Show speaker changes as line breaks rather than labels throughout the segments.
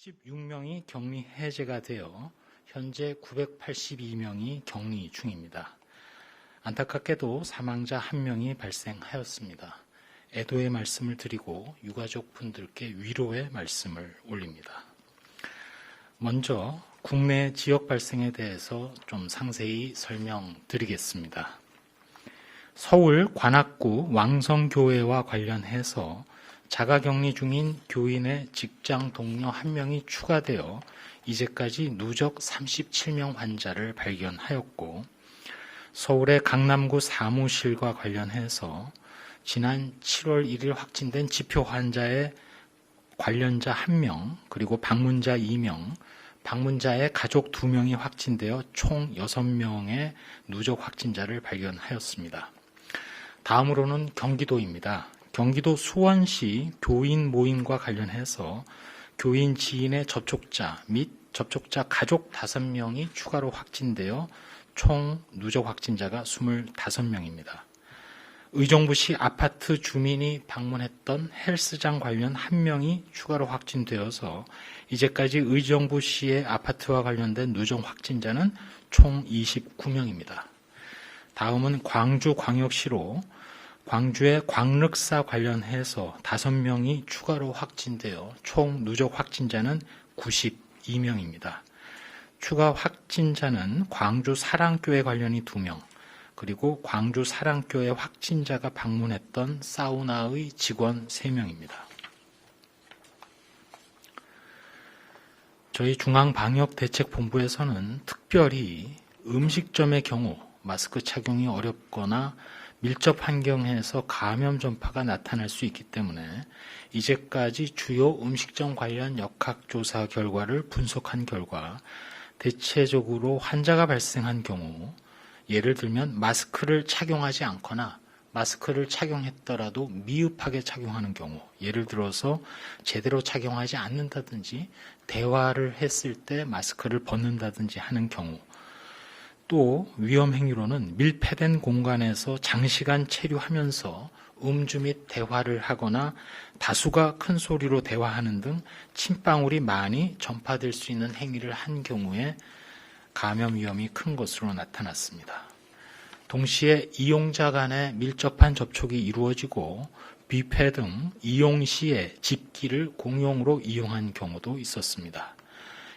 66명이 격리 해제가 되어 현재 982명이 격리 중입니다. 안타깝게도 사망자 1명이 발생하였습니다. 애도의 말씀을 드리고 유가족 분들께 위로의 말씀을 올립니다. 먼저 국내 지역 발생에 대해서 좀 상세히 설명드리겠습니다. 서울 관악구 왕성교회와 관련해서 자가격리 중인 교인의 직장 동료 1명이 추가되어 이제까지 누적 37명 환자를 발견하였고, 서울의 강남구 사무실과 관련해서 지난 7월 1일 확진된 지표 환자의 관련자 1명, 그리고 방문자 2명, 방문자의 가족 2명이 확진되어 총 6명의 누적 확진자를 발견하였습니다. 다음으로는 경기도입니다. 경기도 수원시 교인 모임과 관련해서 교인 지인의 접촉자 및 접촉자 가족 5명이 추가로 확진되어 총 누적 확진자가 25명입니다. 의정부시 아파트 주민이 방문했던 헬스장 관련 1명이 추가로 확진되어서 이제까지 의정부시의 아파트와 관련된 누적 확진자는 총 29명입니다. 다음은 광주광역시로 광주의 광륵사 관련해서 5명이 추가로 확진되어 총 누적 확진자는 92명입니다. 추가 확진자는 광주 사랑교회 관련이 2명, 그리고 광주 사랑교회 확진자가 방문했던 사우나의 직원 3명입니다. 저희 중앙방역대책본부에서는 특별히 음식점의 경우 마스크 착용이 어렵거나 밀접 환경에서 감염 전파가 나타날 수 있기 때문에 이제까지 주요 음식점 관련 역학조사 결과를 분석한 결과 대체적으로 환자가 발생한 경우, 예를 들면 마스크를 착용하지 않거나 마스크를 착용했더라도 미흡하게 착용하는 경우, 예를 들어서 제대로 착용하지 않는다든지 대화를 했을 때 마스크를 벗는다든지 하는 경우, 또 위험 행위로는 밀폐된 공간에서 장시간 체류하면서 음주 및 대화를 하거나 다수가 큰 소리로 대화하는 등 침방울이 많이 전파될 수 있는 행위를 한 경우에 감염 위험이 큰 것으로 나타났습니다. 동시에 이용자 간의 밀접한 접촉이 이루어지고 뷔페 등 이용 시에 집기를 공용으로 이용한 경우도 있었습니다.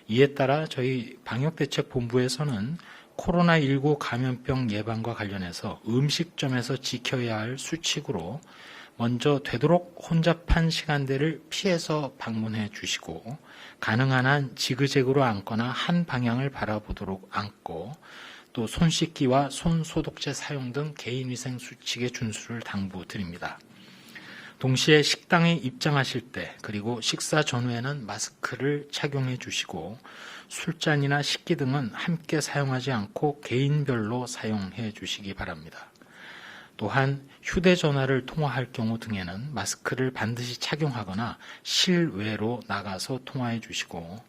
이에 따라 저희 방역대책본부에서는 코로나19 감염병 예방과 관련해서 음식점에서 지켜야 할 수칙으로 먼저 되도록 혼잡한 시간대를 피해서 방문해 주시고, 가능한 한 지그재그로 앉거나 한 방향을 바라보도록 앉고, 또 손 씻기와 손 소독제 사용 등 개인위생 수칙의 준수를 당부드립니다. 동시에 식당에 입장하실 때, 그리고 식사 전후에는 마스크를 착용해 주시고, 술잔이나 식기 등은 함께 사용하지 않고 개인별로 사용해 주시기 바랍니다. 또한 휴대전화를 통화할 경우 등에는 마스크를 반드시 착용하거나 실외로 나가서 통화해 주시고,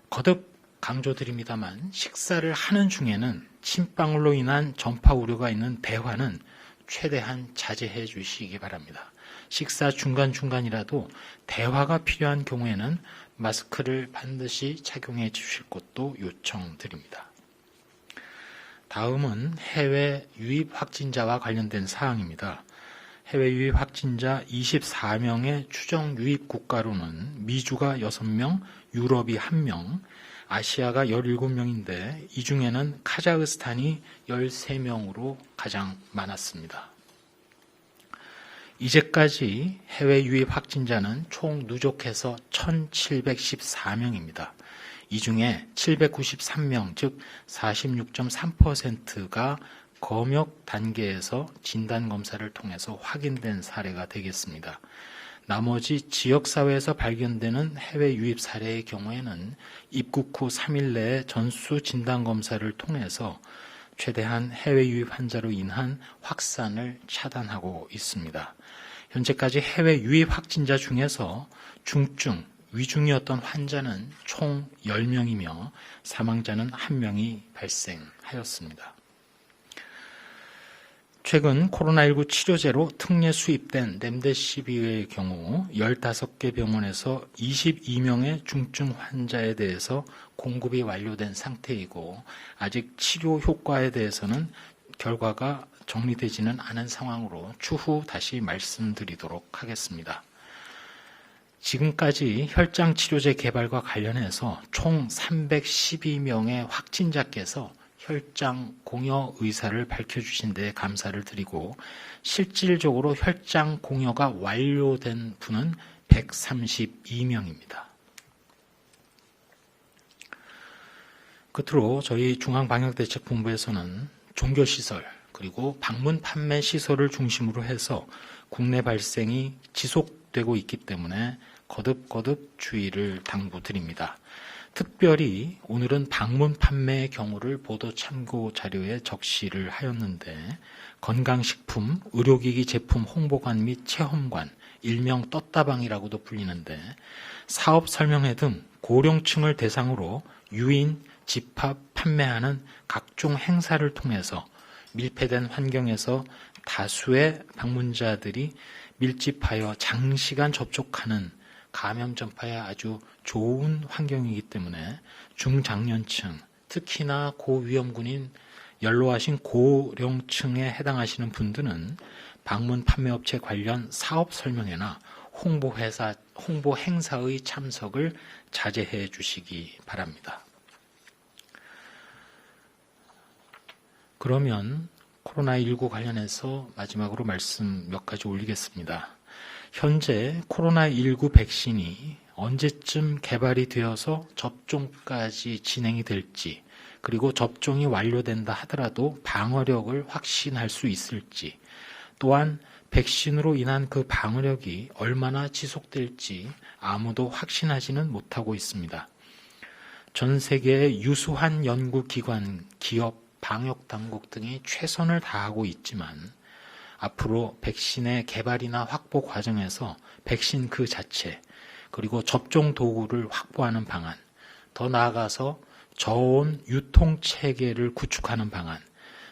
거듭 강조드립니다만 식사를 하는 중에는 침방울로 인한 전파 우려가 있는 대화는 최대한 자제해 주시기 바랍니다. 식사 중간중간이라도 대화가 필요한 경우에는 마스크를 반드시 착용해 주실 것도 요청드립니다. 다음은 해외 유입 확진자와 관련된 사항입니다. 해외 유입 확진자 24명의 추정 유입 국가로는 미주가 6명, 유럽이 1명, 아시아가 17명인데 이 중에는 카자흐스탄이 13명으로 가장 많았습니다. 이제까지 해외 유입 확진자는 총 누적해서 1,714명입니다. 이 중에 793명, 즉 46.3%가 검역 단계에서 진단검사를 통해서 확인된 사례가 되겠습니다. 나머지 지역사회에서 발견되는 해외 유입 사례의 경우에는 입국 후 3일 내에 전수 진단검사를 통해서 최대한 해외 유입 환자로 인한 확산을 차단하고 있습니다. 현재까지 해외 유입 확진자 중에서 중증, 위중이었던 환자는 총 10명이며 사망자는 1명이 발생하였습니다. 최근 코로나19 치료제로 특례 수입된 렘데시비르의 경우 15개 병원에서 22명의 중증 환자에 대해서 공급이 완료된 상태이고 아직 치료 효과에 대해서는 결과가 정리되지는 않은 상황으로 추후 다시 말씀드리도록 하겠습니다. 지금까지 혈장 치료제 개발과 관련해서 총 312명의 확진자께서 혈장 공여 의사를 밝혀주신 데 감사를 드리고 실질적으로 혈장 공여가 완료된 분은 132명입니다. 끝으로 저희 중앙방역대책본부에서는 종교시설 그리고 방문 판매 시설을 중심으로 해서 국내 발생이 지속되고 있기 때문에 거듭 주의를 당부드립니다. 특별히 오늘은 방문 판매의 경우를 보도 참고 자료에 적시를 하였는데 건강식품, 의료기기 제품 홍보관 및 체험관, 일명 떴다방이라고도 불리는데 사업 설명회 등 고령층을 대상으로 유인, 집합, 판매하는 각종 행사를 통해서 밀폐된 환경에서 다수의 방문자들이 밀집하여 장시간 접촉하는 감염 전파에 아주 좋은 환경이기 때문에 중장년층, 특히나 고위험군인 연로하신 고령층에 해당하시는 분들은 방문 판매업체 관련 사업 설명회나 홍보 행사의 참석을 자제해 주시기 바랍니다. 그러면 코로나19 관련해서 마지막으로 말씀 몇 가지 올리겠습니다. 현재 코로나19 백신이 언제쯤 개발이 되어서 접종까지 진행이 될지, 그리고 접종이 완료된다 하더라도 방어력을 확신할 수 있을지, 또한 백신으로 인한 그 방어력이 얼마나 지속될지 아무도 확신하지는 못하고 있습니다. 전 세계의 유수한 연구기관, 기업, 방역당국 등이 최선을 다하고 있지만 앞으로 백신의 개발이나 확보 과정에서 백신 그 자체, 그리고 접종 도구를 확보하는 방안, 더 나아가서 저온 유통체계를 구축하는 방안,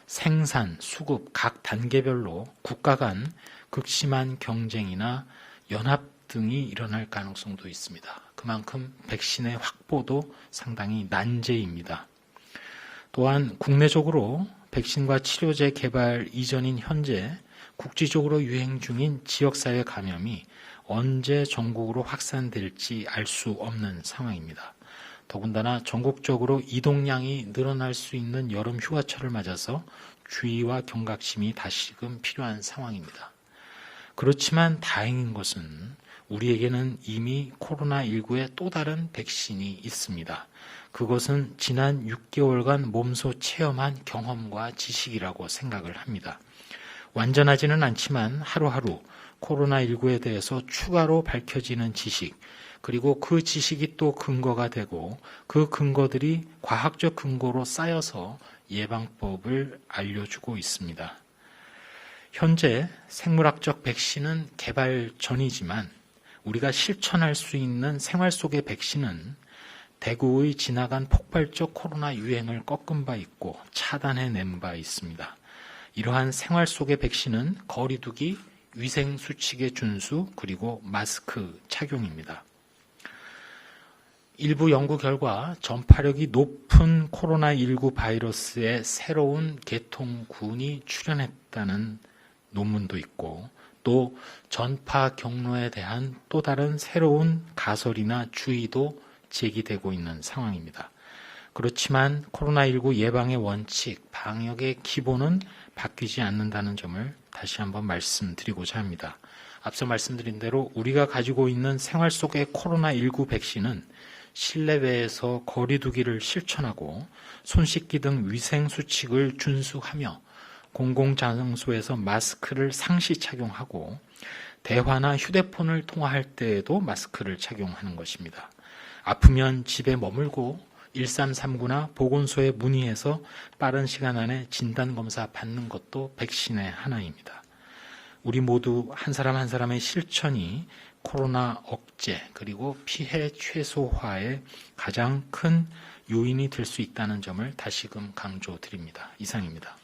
생산, 수급 각 단계별로 국가 간 극심한 경쟁이나 연합 등이 일어날 가능성도 있습니다. 그만큼 백신의 확보도 상당히 난제입니다. 또한 국내적으로 백신과 치료제 개발 이전인 현재 국지적으로 유행 중인 지역사회 감염이 언제 전국으로 확산될지 알 수 없는 상황입니다. 더군다나 전국적으로 이동량이 늘어날 수 있는 여름 휴가철을 맞아서 주의와 경각심이 다시금 필요한 상황입니다. 그렇지만 다행인 것은 우리에게는 이미 코로나19의 또 다른 백신이 있습니다. 그것은 지난 6개월간 몸소 체험한 경험과 지식이라고 생각을 합니다. 완전하지는 않지만 하루하루 코로나19에 대해서 추가로 밝혀지는 지식, 그리고 그 지식이 또 근거가 되고 그 근거들이 과학적 근거로 쌓여서 예방법을 알려주고 있습니다. 현재 생물학적 백신은 개발 전이지만 우리가 실천할 수 있는 생활 속의 백신은 대구의 지나간 폭발적 코로나 유행을 꺾은 바 있고 차단해낸 바 있습니다. 이러한 생활 속의 백신은 거리두기, 위생수칙의 준수, 그리고 마스크 착용입니다. 일부 연구 결과 전파력이 높은 코로나19 바이러스의 새로운 계통군이 출현했다는 논문도 있고 또 전파 경로에 대한 또 다른 새로운 가설이나 주의도 제기되고 있는 상황입니다. 그렇지만 코로나19 예방의 원칙, 방역의 기본은 바뀌지 않는다는 점을 다시 한번 말씀드리고자 합니다. 앞서 말씀드린 대로 우리가 가지고 있는 생활 속의 코로나19 백신은 실내외에서 거리두기를 실천하고 손 씻기 등 위생수칙을 준수하며 공공장소에서 마스크를 상시 착용하고 대화나 휴대폰을 통화할 때에도 마스크를 착용하는 것입니다. 아프면 집에 머물고 1339나 보건소에 문의해서 빠른 시간 안에 진단검사 받는 것도 백신의 하나입니다. 우리 모두 한 사람 한 사람의 실천이 코로나 억제 그리고 피해 최소화에 가장 큰 요인이 될 수 있다는 점을 다시금 강조드립니다. 이상입니다.